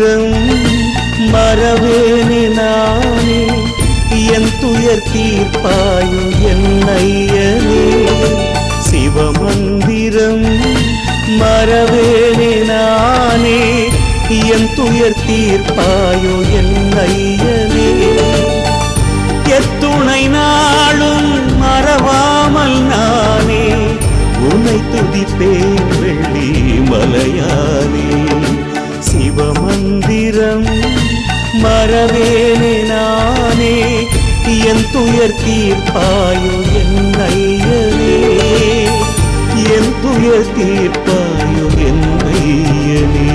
சிவமந்திரம் மறவேனே நானே என் துயர் தீர்ப்பாயோ என் ஐயனே சிவமந்திரம் மறவேனே நானே என் துயர் தீர்ப்பாயோ என் ஐயனே எத்துணை நாளும் மறவாமல் நானே உன்னை துதிப்பேன் வெள்ளி மலையானே சிவமந்திரம் மறவேனே நானே என் துயர் தீர்ப்பாயோ என் ஐயனே என் துயர் தீர்ப்பாயோ என் ஐயனே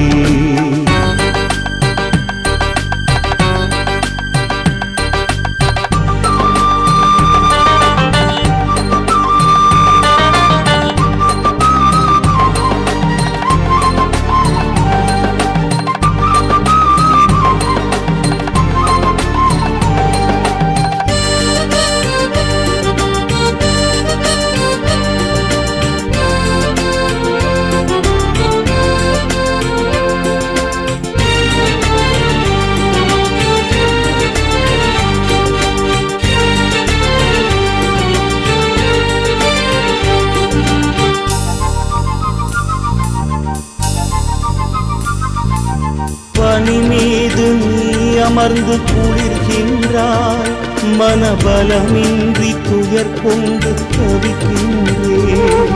பனி மீது நீ அமர்ந்து குளிர்கின்றாய் மனபலமின்றி துயர் கொண்டு தவிக்கின்றேன்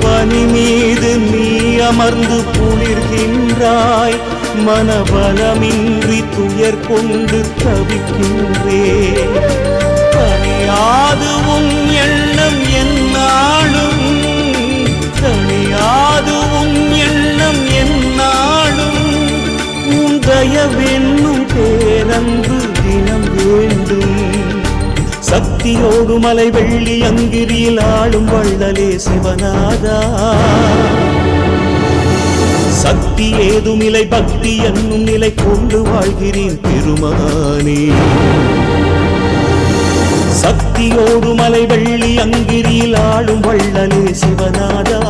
பனி மீது நீ அமர்ந்து குளிர்கின்றாய் மனபலமின்றி துயர் கொண்டு தவிக்கின்றேன் தனியாது உன் எண்ணம் என்னாலும் தனியாது உன் எண்ணம் என்னாலும் தயவென்னும் பேரன்பு தினம் வேண்டும் சக்தியோடு மலை வெள்ளி அங்கிரியில் ஆளும் வள்ளலே சிவநாதா சக்தி ஏதுமில்லை பக்தி என்னும் நிலை கொண்டு வாழ்கிறேன் பெருமானே சக்தியோடு மலை வெள்ளி அங்கிரியில் ஆளும் வள்ளலே சிவநாதா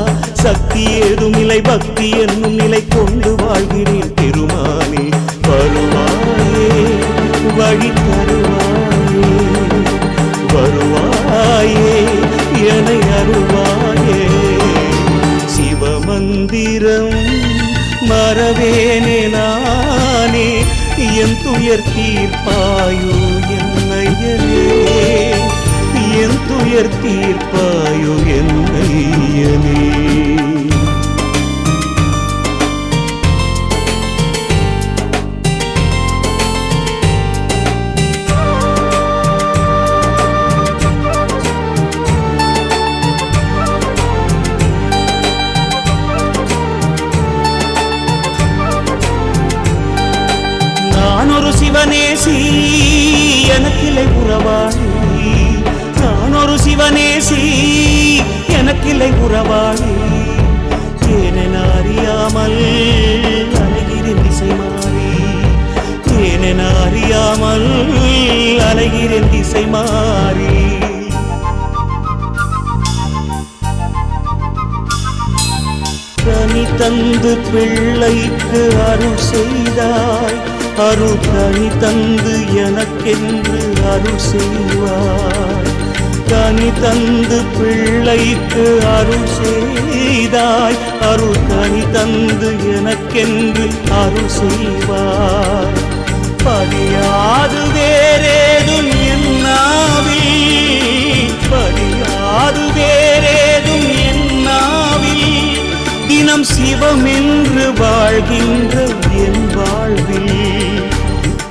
சக்தி ஏதுமில்லை பக்தி என்னும் நிலை கொண்டு வாழ்கிறேன் பெருமானே வருவாயே வழி தருவாயே வருவாயே என்னை அருள்வாயே சிவமந்திரம் மறவேனே நானே என் துயர் தீர்ப்பாயோ என் ஐயனே என் துயர் தீர்ப்பாயோ என் ஐயனே நான் ஒரு சிவநேசி எனக்கில்லை உறவாளி நான் ஒரு சிவநேசி எனக்கில்லை உறவாளி ஏனென அறியாமல் அலைகிறேன் திசை மாறி ஏனென அறியாமல் அலைகிறேன் திசை மாறி கனி தந்து பிள்ளைக்கு அருள் செய்தாய் அருள் கனி தந்து எனக்கென்று அருள் செய்வாய் கனி தந்து பிள்ளைக்கு அருள் செய்தாய் அருள் கனி தந்து எனக்கென்று அருள் செய்வாய் படியாது வேறேதும் என்னாவில் படியாது வேறேதும் என்னாவில் தினம் சிவம் என்று வாழ்கின்ற என் வாழ்வில்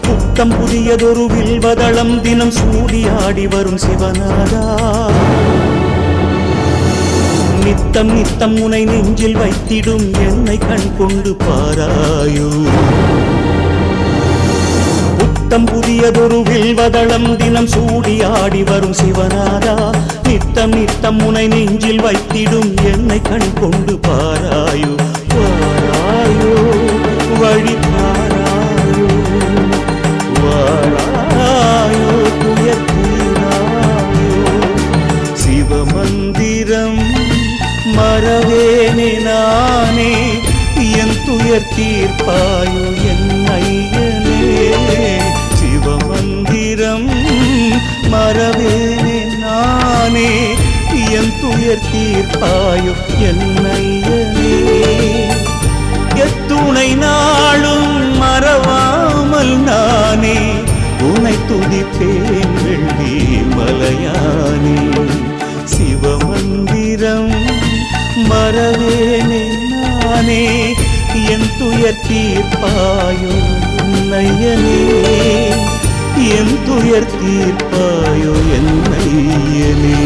புத்தம் புதியதொரு வில்வதளம் தினம் சூடியாடி வரும் சிவநாதா நித்தம் நித்தம் உனை நெஞ்சில் வைத்திடும் என்னை கண் கொண்டு பாராயோ புத்தம் புதியதொரு வில்வதளம் தினம் சூடியாடி வரும் சிவநாதா நித்தம் நித்தம் உனை நெஞ்சில் வைத்திடும் என்னை கண் கொண்டு பாராயோ பாராயோ வழி பாராயோ வாராயோ துயர் தீராயோ சிவமந்திரம் மறவேனே நானே என் துயர் துயர் தீர்ப்பாயோ என் ஐயனே சிவமந்திரம் மறவேனே நானே என் துயர் தீர்ப்பாயோ என் ஐயனே எத்துணை நாளும் மறவாமல் நானே உனை துதிப்பேன் வெள்ளி மலையானே சிவமந்திரம் மறவேனே நானே என் துயர் தீர்ப்பாயோ நையனே என் துயர் தீர்ப்பாயோ என் நையனே